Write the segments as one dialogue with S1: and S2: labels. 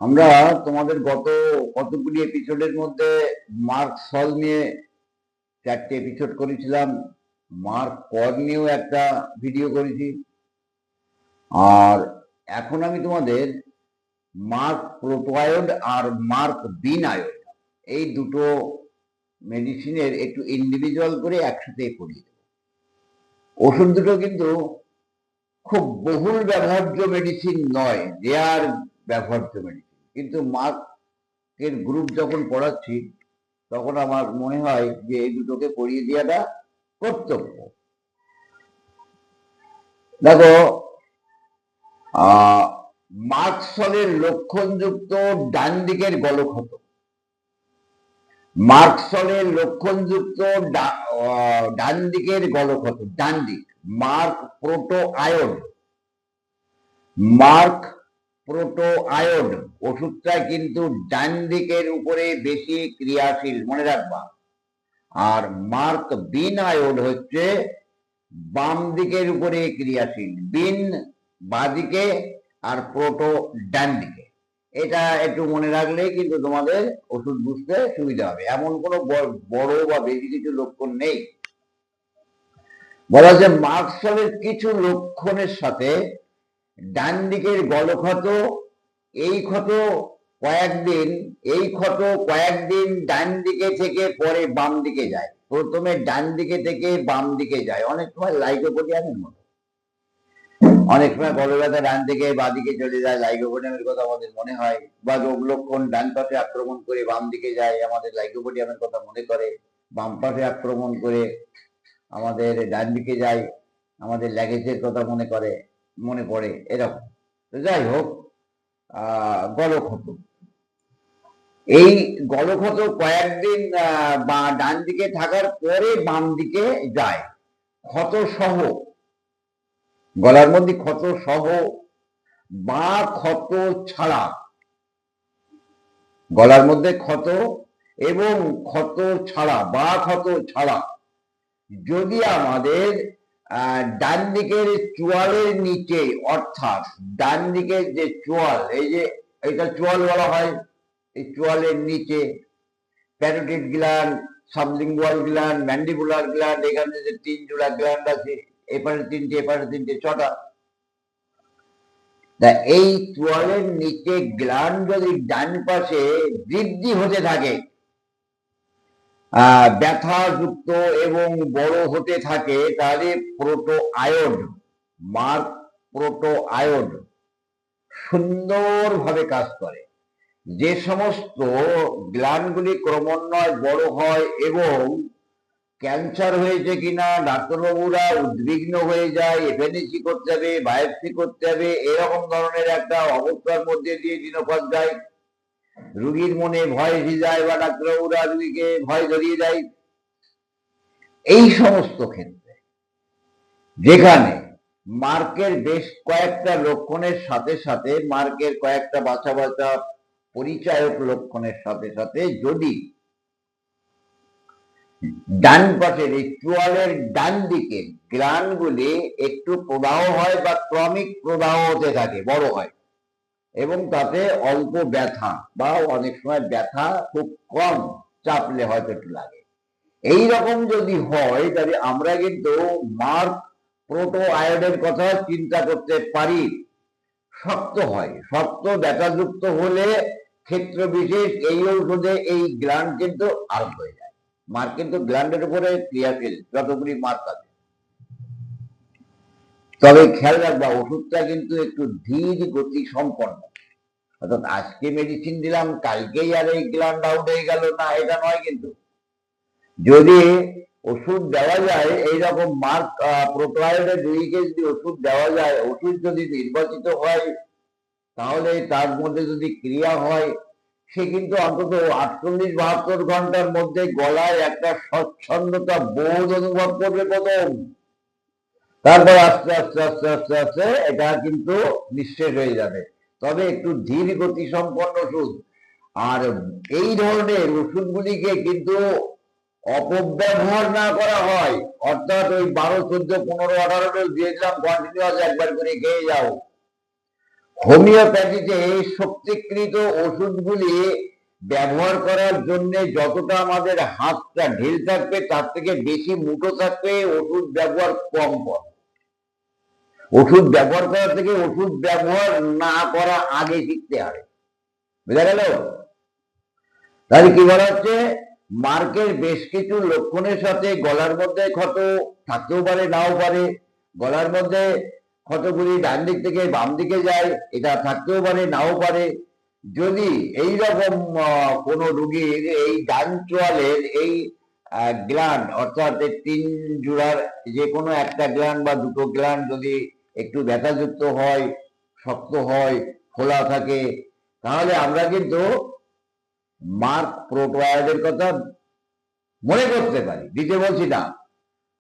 S1: আমরা তোমাদের গত কতগুলি এপিসোডের মধ্যে মার্ক সল নিয়ে 4টে এপিসোড করেছিলাম, মার্ক পর নিয়েও একটা ভিডিও করেছি, আর এখন আমি তোমাদের মার্ক প্রোটোআয়োড আর মার্ক বিনআয়োড এই দুটো মেডিসিনের একটু ইন্ডিভিজুয়াল করে একসাথে পড়িয়ে দেব। ওষুধ দুটো কিন্তু খুব বহুল ব্যবহার্য মেডিসিন নয়, রেয়ার ব্যবহার্য মেডিসিন, কিন্তু মার্কের গ্রুপ যখন পড়াচ্ছি তখন আমার মনে হয় যে এই দুটোকে পড়িয়ে দেওয়াটা কর্তব্য। দেখো, মার্কসলের লক্ষণযুক্ত ডান দিকের গলক্ষত, মার্কসলের লক্ষণযুক্ত ডান দিকের গলক্ষত, ডান দিক, মার্ক প্রোটোআয়োড, মার্ক প্রোটোআয়োড ওষুধটা কিন্তু ডান দিকের উপরে বেশি ক্রিয়াশীল, মনে রাখবা। আর মার্ক বিনআয়োড হচ্ছে বাম দিকের উপরে ক্রিয়াশীল, বিন বাদিকে আর প্রোটো ডান দিকে। এটা একটু মনে রাখলে কিন্তু তোমাদের ওষুধ বুঝতে সুবিধা হবে। এমন কোনো বড় বা বেশি কিছু লক্ষণ নেই। বলা হচ্ছে মার্কসলের কিছু লক্ষণের সাথে ডান দিকের গলক্ষত, এই ক্ষত কয়েকদিন ডান দিকে থেকে পরে বাম দিকে যায়, প্রথমে ডান দিকে থেকে বাম দিকে যায়, অনেক সময় লাইকোপোডিয়ামের মতো। অনেক সময় বড় ব্যথা ডান থেকে বাদিকে চলে যায়, লাইকোপোডিয়ামের কথা আমাদের মনে হয়, বা রোগ লক্ষণ ডান পাশে আক্রমণ করে বাম দিকে যায়, আমাদের লাইকোপোডিয়ামের কথা মনে করে, বাম পাশে আক্রমণ করে আমাদের ডান দিকে যায়, আমাদের ল্যাগেজের কথা মনে পড়ে এরকম। তো যাই হোক, গলক্ষত, এই গলক্ষত কয়েকদিন বা ডান দিকে থাকার পরে বাম দিকে যায়, ক্ষত সহ, গলার মধ্যে ক্ষত সহ বা ক্ষত ছাড়া, গলার মধ্যে ক্ষত এবং ক্ষত ছাড়া বা ক্ষত ছাড়া, যদি আমাদের ডান দিকের চোয়ালের নিচে, অর্থাৎ ডান দিকের যে চোয়াল, এই যে এটা চোয়াল বলা হয়, এই চোয়ালের নিচে parotid gland, sublingual gland, mandibular gland, এখানে যে 3 জোড়া গ্ল্যান্ড আছে, এপারে 3টে এপারে 3টে, 6টা। তা এই চোয়ালের নিচে গ্ল্যান্ড যদি ডান পাশে বৃদ্ধি হতে থাকে, ব্যথাযুক্ত এবং বড় হতে থাকে, তাহলে প্রোটোআয়োড, মার্ক প্রোটোআয়োড সুন্দরভাবে কাজ করে। যে সমস্ত গ্ল্যান্ডগুলি ক্রমান্বয়ে বড় হয় এবং ক্যান্সার হয়েছে কিনা ডাক্তারবাবুরা উদ্বিগ্ন হয়ে যায়, এফএনএসি করতে হবে, বায়োপসি করতে হবে, এরকম ধরনের একটা অবস্থার মধ্যে দিয়ে দিনপাত যায়, রুগীর মনে ভয় এসে যায় বা ডাক্তারবাবুরা রুগীকে ভয় ধরিয়ে দেয়। এই সমস্ত ক্ষেত্রে যেখানে মার্কের বেশ কয়েকটা লক্ষণের সাথে সাথে, মার্কের কয়েকটা বাছা বাছা পরিচায়ক লক্ষণের সাথে সাথে, যদি ডান পাশের এই চোয়ালের ডান দিকে গ্ল্যান্ডগুলি একটু প্রদাহ হয় বা ক্রমিক প্রদাহ হতে থাকে, বড় হয়, এবং তাতে অল্প ব্যথা বা অনেক সময় ব্যথা খুব কম, চাপলে হয়তো একটু লাগে, এই রকম যদি হয়, তাহলে আমরা কিন্তু মার্ক প্রোটোআয়োডের কথা চিন্তা করতে পারি। শক্ত হয়, শক্ত ব্যথাযুক্ত হলে ক্ষেত্র বিশেষ এই ঔষধে এই গ্ল্যান্ড কিন্তু আরোপ হয়ে যায়। মার্ক কিন্তু গ্ল্যান্ডের উপরে ক্রিয়াশীল, যতগুলি মার্ক আছে। তবে খেয়াল রাখবা, ওষুধটা কিন্তু একটু ধীর গতি সম্পন্ন, অর্থাৎ আজকে মেডিসিন দিলাম কালকেই আর এই গ্ল্যান্ড আউট হয়ে গেল না, এটা নয়। কিন্তু যদি ওষুধ দেওয়া যায়, এইরকম মার্ক প্রোটোআয়োডের 2 কেজি ওষুধ দেওয়া যায়, ওষুধ যদি নির্বাচিত হয়, তাহলে তার মধ্যে যদি ক্রিয়া হয়, সে কিন্তু অন্তত 48-72 ঘন্টার মধ্যে গলায় একটা স্বচ্ছন্দতা বোধ অনুভব করবে প্রথম, তারপর আস্তে আস্তে আস্তে আস্তে আস্তে এটা কিন্তু নিঃশেষ হয়ে যাবে। তবে একটু ধীর গতি সম্পন্ন ওষুধ, আর এই ধরনের ওষুধগুলিকে কিন্তু অপব্যবহার না করা হয়, অর্থাৎ ওই 12, 14, 15, 18 ডোজ দিয়ে দিলাম, কন্টিনিউয়াস একবার করে খেয়ে যাও, হোমিওপ্যাথিতে শক্তিকৃত ওষুধগুলি ব্যবহার করার জন্য যতটা আমাদের হাতটা ঢিল থাকবে তার থেকে বেশি মুঠো থাকবে, ওষুধ ব্যবহার কম করে। ওষুধ ব্যবহার করার থেকে ওষুধ ব্যবহার না করা আগে শিখতে হবে, বুঝা গেল? তাহলে কি বলা হচ্ছে, মার্কের বেশ কিছু লক্ষণের সাথে গলার মধ্যে ক্ষত থাকতেও পারে, নাও পারে। গলার মধ্যে ক্ষতগুলি ডান দিক থেকে বাম দিকে যায়, এটা থাকতেও পারে, নাও পারে। যদি এই রকম কোন রোগীর এই ডান চোয়ালের এই গ্ল্যান্ড অর্থাৎ 3 জোড়ার যে কোনো একটা গ্ল্যান্ড বা দুটো গ্ল্যান্ড যদি একটু ব্যথাযুক্ত হয়, শক্ত হয়, খোলা থাকে, তাহলে আমরা কিন্তু মার্ক প্রোটোয়াইডের কথা মনে করতে পারি, দিতে বলছি না।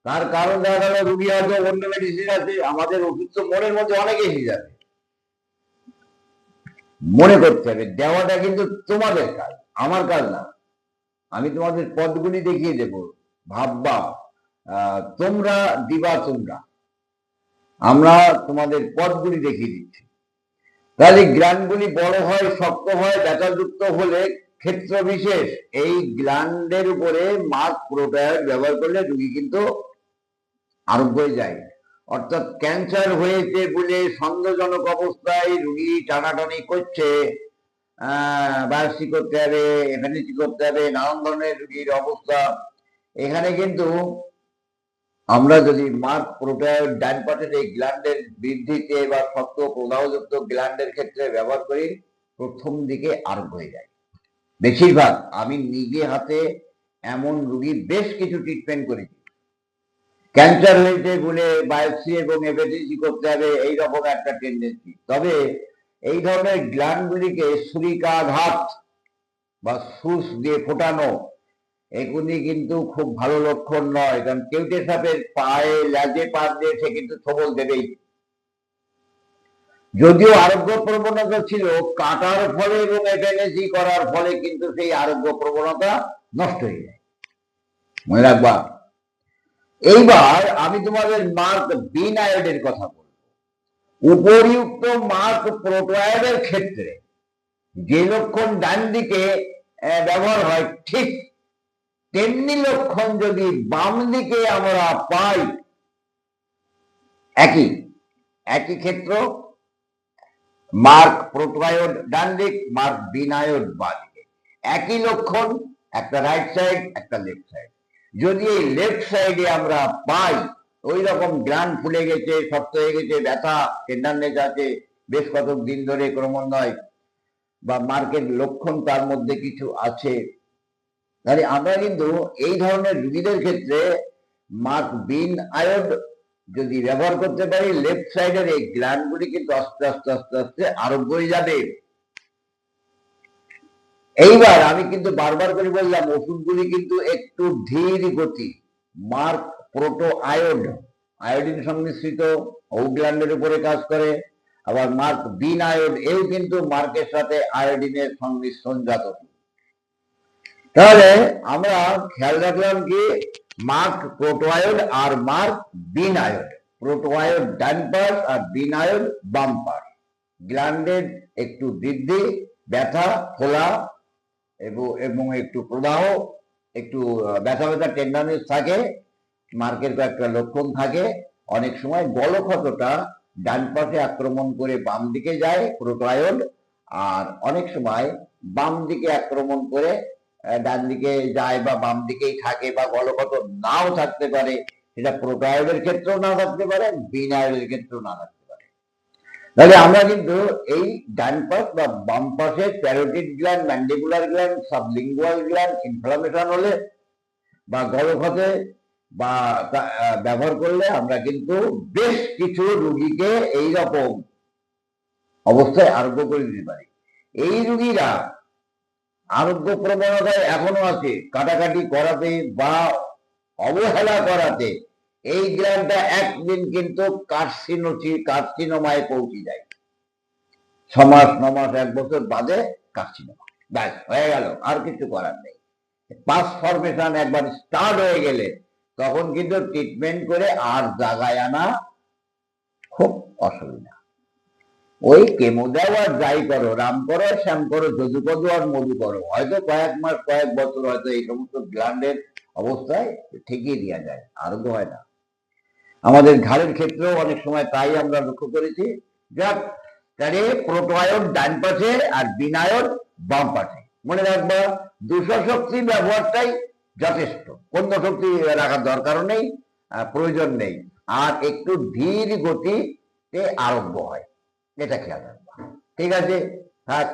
S1: তার কারণ দেখা গেল রুগী হয়তো অন্য মেডিসিন আছে, আমাদের ওষুধ তো মনের মধ্যে অনেক এসে যাবে, মনে করতে হবে। দেওয়াটা কিন্তু তোমাদের কাজ, আমার কাজ না। আমি তোমাদের পদগুলি দেখিয়ে দেব, ভাববা তোমরা দিবা, তোমরা আমরা তোমাদের পদগুলি দেখিয়ে দিচ্ছি। তাহলে গ্ল্যান্ডগুলি বড় হয়, শক্ত হয়, ব্যথাযুক্ত হলে ক্ষেত্র বিশেষ এই গ্ল্যান্ডের উপরে মার্ক প্রোটোয়াইড ব্যবহার করলে রোগী কিন্তু আরোগ্য হয়ে যায়। অর্থাৎ ক্যান্সার হয়েছে বলে সন্দেহজনক অবস্থায় রোগী টানাটানি করছে, বায়োপসি করতে হবে, এফএনসি করতে হবে, নানান ধরনের রোগীর অবস্থা। এখানে কিন্তু আমরা যদি মার্ক প্রোটোয়াইড ডান পাশের এই গ্ল্যান্ডের বৃদ্ধিতে বা শক্ত প্রদাহযুক্ত গ্ল্যান্ডের ক্ষেত্রে ব্যবহার করি, প্রথম দিকে আরোগ্য হয়ে যায়। বেশিরভাগ আমি নিজে হাতে এমন রোগী বেশ কিছু ট্রিটমেন্ট করেছি। ক্যান্সার হয়েছে বলে বায়োপসি এবং এফএনসি করতে হবে, এইরকম একটা টেন্ডেন্সি। তবে এই ধরনের গ্ল্যান্ডগুলিকে ছুরিকাঘাত বা সুচ দিয়ে ফোটানো, এগুলি কিন্তু খুব ভালো লক্ষণ নয়। কারণ কেউটে সাপের পায়ে লেজে পা দিয়ে সে কিন্তু সবল দেবেই। যদিও আরোগ্য প্রবণতা ছিল, কাটার ফলে এবং এফএনসি করার ফলে কিন্তু সেই আরোগ্য প্রবণতা নষ্ট হয়ে যায়, মনে রাখবা। এইবার আমি তোমাদের মার্ক বিনায়োডের কথা বলবো। উপরিউক্ত মার্ক প্রোটোয়াইডের ক্ষেত্রে যে লক্ষণ ডান দিকে ব্যবহার হয়, ঠিক তেমনি লক্ষণ যদি বাম দিকে আমরা পাই, একই ক্ষেত্র, মার্ক প্রোটোয়াইড ডান দিক, মার্ক বিনায়োড বাম দিকে, একই লক্ষণ, একটা রাইট সাইড, একটা লেফট সাইড। যদি এই লেফট সাইডে আমরা পাই ওই রকম গ্ল্যান্ড ফুলে গেছে, শক্ত হয়ে গেছে, ব্যথা টেন্ডারনেস আছে বেশ কতদিন ধরে ক্রমান্বয়ে, বা মার্কের লক্ষণ তার মধ্যে কিছু আছে, তাহলে আমরা কিন্তু এই ধরনের রোগীদের ক্ষেত্রে মার্ক বিনায়োড যদি ব্যবহার করতে পারি, লেফট সাইডের এই গ্ল্যান্ডগুলি কিন্তু আস্তে আস্তে আস্তে আস্তে আরোগ্য হয়ে যাবে। এইবার আমি কিন্তু বারবার করে বললাম, ওষুধগুলি কিন্তু একটু ধীর গতি। মার্ক প্রোটোয়াইড আয়োডিন সংমিশ্রিত ও গ্ল্যান্ডের উপরে কাজ করে, আবার মার্ক বিনায়োড এও কিন্তু মার্কের সাথে আয়োডিনের সংমিশ্রণজাত। তাহলে আমরা খেয়াল রাখলাম কি, মার্ক প্রোটোয়াইড আর মার্ক বিনায়োড। প্রোটোয়াইড ডান পাশ আর বিনায়োড বাম পাশ। গ্ল্যান্ডের একটু বৃদ্ধি, ব্যথা, ফোলা এবং একটু প্রদাহ, একটু ব্যথা ব্যথা টেন্ডারনেস থাকে, মার্কের কয়েকটা লক্ষণ থাকে। অনেক সময় গলক্ষতটা ডান পাশে আক্রমণ করে বাম দিকে যায় প্রোটোয়াইড, আর অনেক সময় বাম দিকে আক্রমণ করে ডান দিকে যায় বা বাম দিকেই থাকে, বা গলক্ষত নাও থাকতে পারে। সেটা প্রোটোয়াইডের ক্ষেত্রেও না থাকতে পারে, বিনায়োডের ক্ষেত্রেও না থাকতে পারে। তাহলে আমরা কিন্তু এই ডান পাশ বা বাম পাশে parotid gland, mandibular gland, sublingual gland inflammation হলে বা গলক্ষতে বা ব্যবহার করলে আমরা কিন্তু বেশ কিছু রোগীকে এইরকম অবস্থায় আরোগ্য করে দিতে পারি। এই রোগীরা আরোগ্য প্রবণতায় এখনো আছে, কাটাকাটি করাতে বা অবহেলা করাতে এই গ্ল্যান্ডটা একদিন কিন্তু কার্সিনোমায় পৌঁছে যায়। 6 মাস, 9 মাস, 1 বছর বাদে কার্সিনোমা, ব্যাস হয়ে গেল, আর কিছু করার নেই। পাস ফরমেশন একবার স্টার্ট হয়ে গেলে তখন কিন্তু ট্রিটমেন্ট করে আর জাগায় আনা খুব অসুবিধা। ওই কেমো দাও আর যাই করো, রাম করো শ্যাম করো, যদু করো আর মধু করো, হয়তো কয়েক মাস কয়েক বছর হয়তো এই সমস্ত গ্ল্যান্ডের অবস্থায় ঠিকই দেওয়া যায়, আরোগ্য হয় না। আমাদের ঘাড়ের ক্ষেত্রেও অনেক সময় তাই আমরা লক্ষ্য করেছি। যাক, তাহলে প্রোটয়েড ডান পাশে আর বিনায়ড বাম পাশে। মনে রাখবা, দুশো শক্তি ব্যবহারটাই যথেষ্ট, অন্য শক্তি রাখার দরকারও নেই, প্রয়োজন নেই। আর একটু ধীর গতিতে আরম্ভ হয়, এটা খেয়াল রাখবা। ঠিক আছে, থাক।